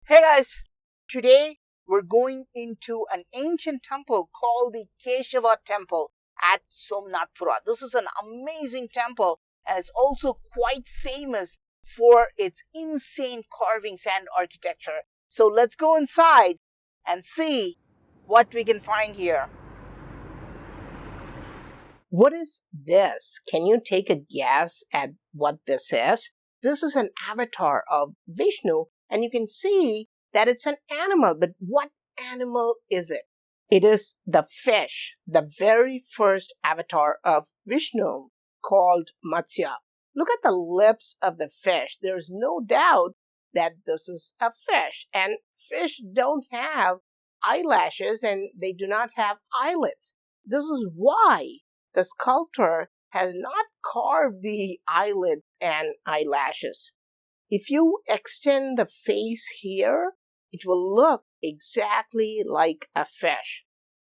Hey guys, today we're going into an ancient temple called the Keshava temple at Somnathpura. This is an amazing temple and it's also quite famous for its insane carvings and architecture. So let's go inside and see what we can find here. What is this? Can you take a guess at what this is? This is an avatar of Vishnu, and you can see that it's an animal. But what animal is it? It is the fish, the very first avatar of Vishnu called Matsya. Look at the lips of the fish. There's no doubt that this is a fish. And fish don't have eyelashes and they do not have eyelids. This is why the sculptor has not carved the eyelid and eyelashes. If you extend the face here, it will look exactly like a fish.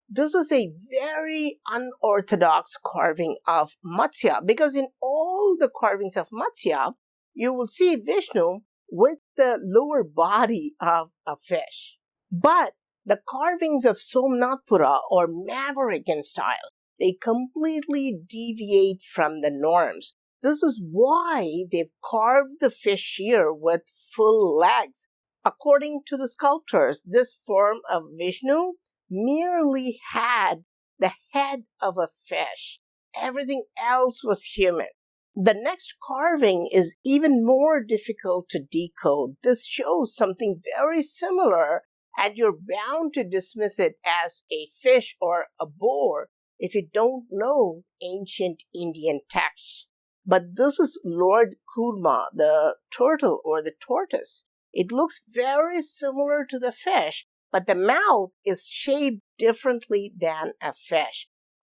This is a very unorthodox carving of Matsya because in all the carvings of Matsya, you will see Vishnu with the lower body of a fish. But the carvings of Somnathpura or Maverick in style, they completely deviate from the norms. This is why they've carved the fish here with full legs. According to the sculptors, this form of Vishnu merely had the head of a fish. Everything else was human. The next carving is even more difficult to decode. This shows something very similar, and you're bound to dismiss it as a fish or a boar if you don't know ancient Indian texts. But this is Lord Kurma, the turtle or the tortoise. It looks very similar to the fish, but the mouth is shaped differently than a fish.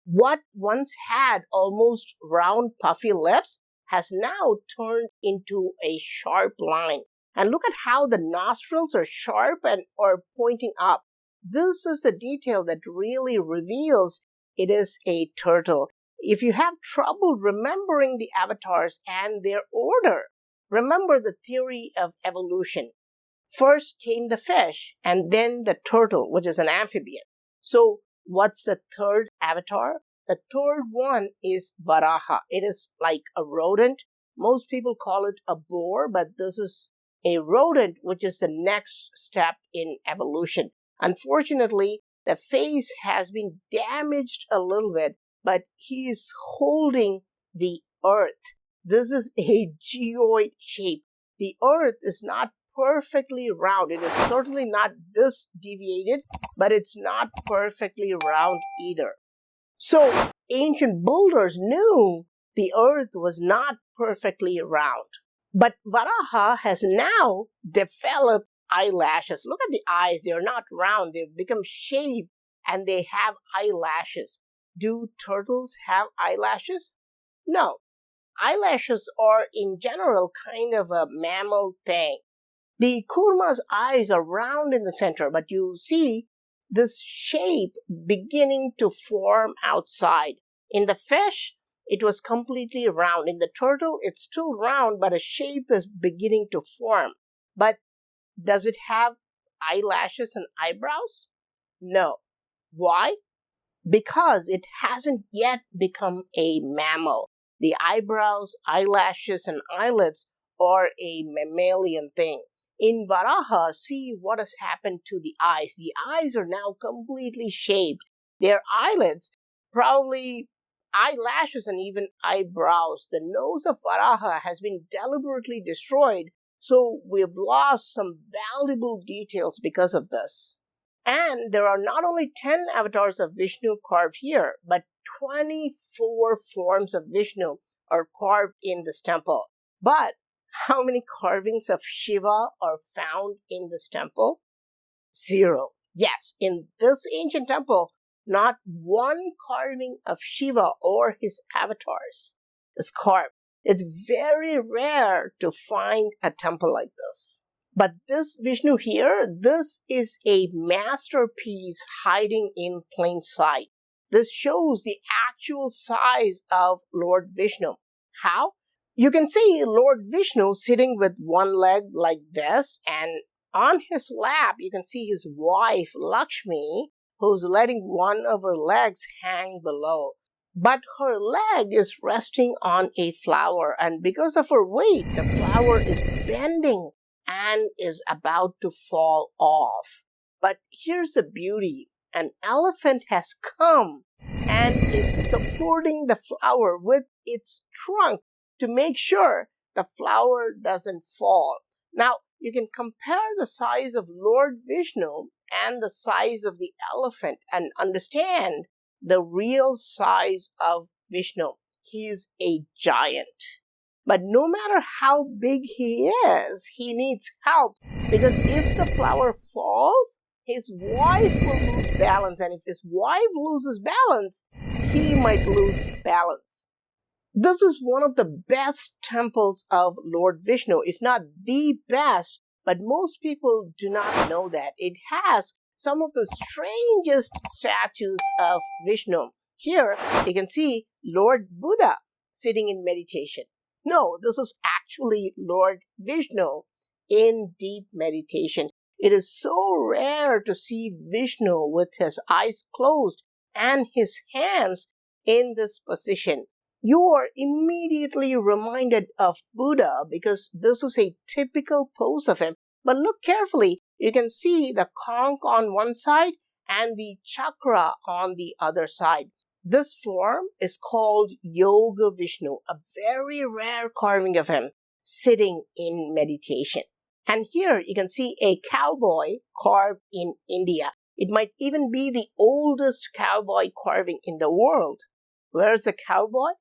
What once had almost round puffy lips has now turned into a sharp line. And look at how the nostrils are sharp and are pointing up. This is the detail that really reveals it is a turtle. If you have trouble remembering the avatars and their order, remember the theory of evolution. First came the fish and then the turtle, which is an amphibian. So what's the third avatar? The third one is Varaha. It is like a rodent. Most people call it a boar, but this is a rodent, which is the next step in evolution. Unfortunately, the face has been damaged a little bit, but he is holding the earth. This is a geoid shape. The earth is not perfectly round. It is certainly not this deviated, but it's not perfectly round either. So ancient builders knew the earth was not perfectly round. But Varaha has now developed eyelashes. Look at the eyes. They're not round. They've become shaped and they have eyelashes. Do turtles have eyelashes? No. Eyelashes are in general kind of a mammal thing. The Kurma's eyes are round in the center, but you see this shape beginning to form outside. In the fish, it was completely round. In the turtle, it's still round, but a shape is beginning to form. But does it have eyelashes and eyebrows? No. Why? Because it hasn't yet become a mammal. The eyebrows, eyelashes, and eyelids are a mammalian thing. In Varaha, see what has happened to the eyes. The eyes are now completely shaped. Their eyelids, probably eyelashes and even eyebrows. The nose of Varaha has been deliberately destroyed, so we've lost some valuable details because of this. And there are not only 10 avatars of Vishnu carved here, but 24 forms of Vishnu are carved in this temple. But how many carvings of Shiva are found in this temple? 0. Yes, in this ancient temple, not one carving of Shiva or his avatars is carved. It's very rare to find a temple like this. But this Vishnu here, this is a masterpiece hiding in plain sight. This shows the actual size of Lord Vishnu. How? You can see Lord Vishnu sitting with one leg like this and on his lap, you can see his wife, Lakshmi, who's letting one of her legs hang below. But her leg is resting on a flower, and because of her weight, the flower is bending and is about to fall off. But here's the beauty. An elephant has come and is supporting the flower with its trunk to make sure the flower doesn't fall. Now, you can compare the size of Lord Vishnu and the size of the elephant and understand the real size of Vishnu. He is a giant. But no matter how big he is, he needs help, because if the flower falls, his wife will lose balance, and if his wife loses balance, he might lose balance. This is one of the best temples of Lord Vishnu, if not the best, but most people do not know that. It has some of the strangest statues of Vishnu. Here, you can see Lord Buddha sitting in meditation. No, this is actually Lord Vishnu in deep meditation. It is so rare to see Vishnu with his eyes closed and his hands in this position. You are immediately reminded of Buddha because this is a typical pose of him. But look carefully, you can see the conch on one side and the chakra on the other side. This form is called Yoga Vishnu, a very rare carving of him sitting in meditation. And here you can see a cowboy carved in India. It might even be the oldest cowboy carving in the world. Where's the cowboy?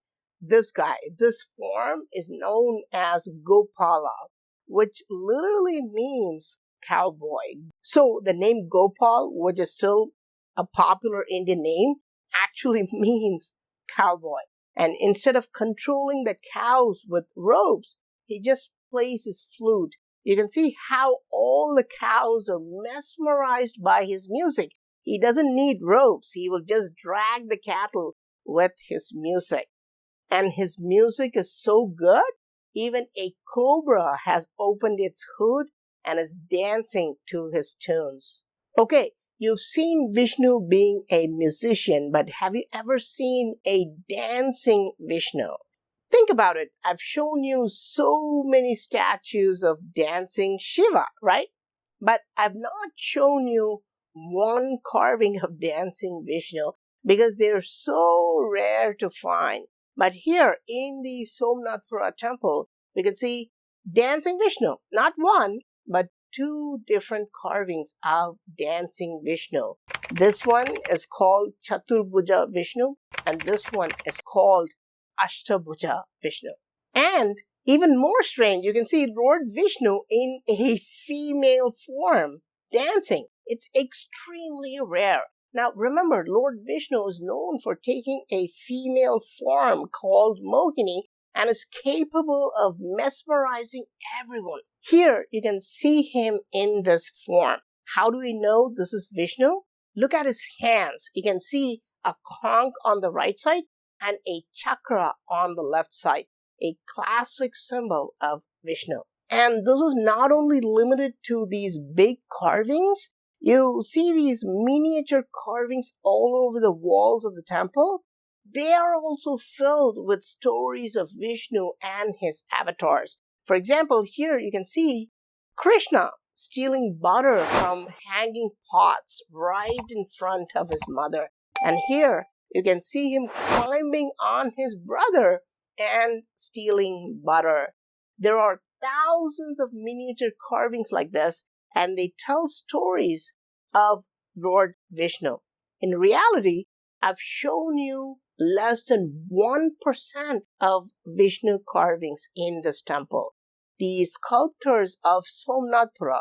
This guy. This form is known as Gopala, which literally means cowboy. So the name Gopal, which is still a popular Indian name, actually means cowboy. And instead of controlling the cows with ropes, he just plays his flute. You can see how all the cows are mesmerized by his music. He doesn't need ropes. He will just drag the cattle with his music. And his music is so good, even a cobra has opened its hood and is dancing to his tunes. Okay, you've seen Vishnu being a musician, but have you ever seen a dancing Vishnu? Think about it. I've shown you so many statues of dancing Shiva, right? But I've not shown you one carving of dancing Vishnu because they're so rare to find. But here in the Somnathpura temple, we can see dancing Vishnu. Not one, but two different carvings of dancing Vishnu. This one is called Chaturbhuja Vishnu, and this one is called Ashtabhuja Vishnu. And even more strange, you can see Lord Vishnu in a female form dancing. It's extremely rare. Now remember, Lord Vishnu is known for taking a female form called Mohini and is capable of mesmerizing everyone. Here you can see him in this form. How do we know this is Vishnu? Look at his hands. You can see a conch on the right side and a chakra on the left side, a classic symbol of Vishnu. And this is not only limited to these big carvings. You see these miniature carvings all over the walls of the temple. They are also filled with stories of Vishnu and his avatars. For example, here you can see Krishna stealing butter from hanging pots right in front of his mother. And here you can see him climbing on his brother and stealing butter. There are thousands of miniature carvings like this, and they tell stories of Lord Vishnu. In reality, I've shown you less than 1% of Vishnu carvings in this temple. The sculptors of Somnathpura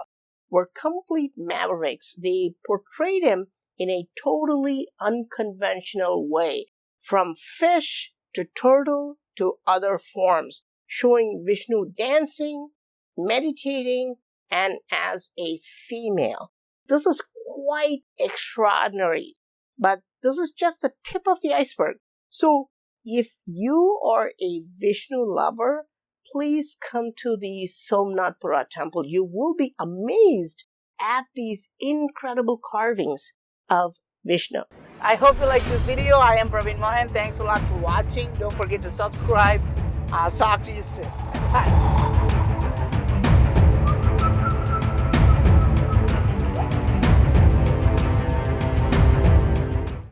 were complete mavericks. They portrayed him in a totally unconventional way, from fish to turtle to other forms, showing Vishnu dancing, meditating, and as a female. This is quite extraordinary, but this is just the tip of the iceberg. So, if you are a Vishnu lover, please come to the Somnathpura temple. You will be amazed at these incredible carvings of Vishnu. I hope you like this video. I am PraveenMohan. Thanks a lot for watching. Don't forget to subscribe. I'll talk to you soon. Bye.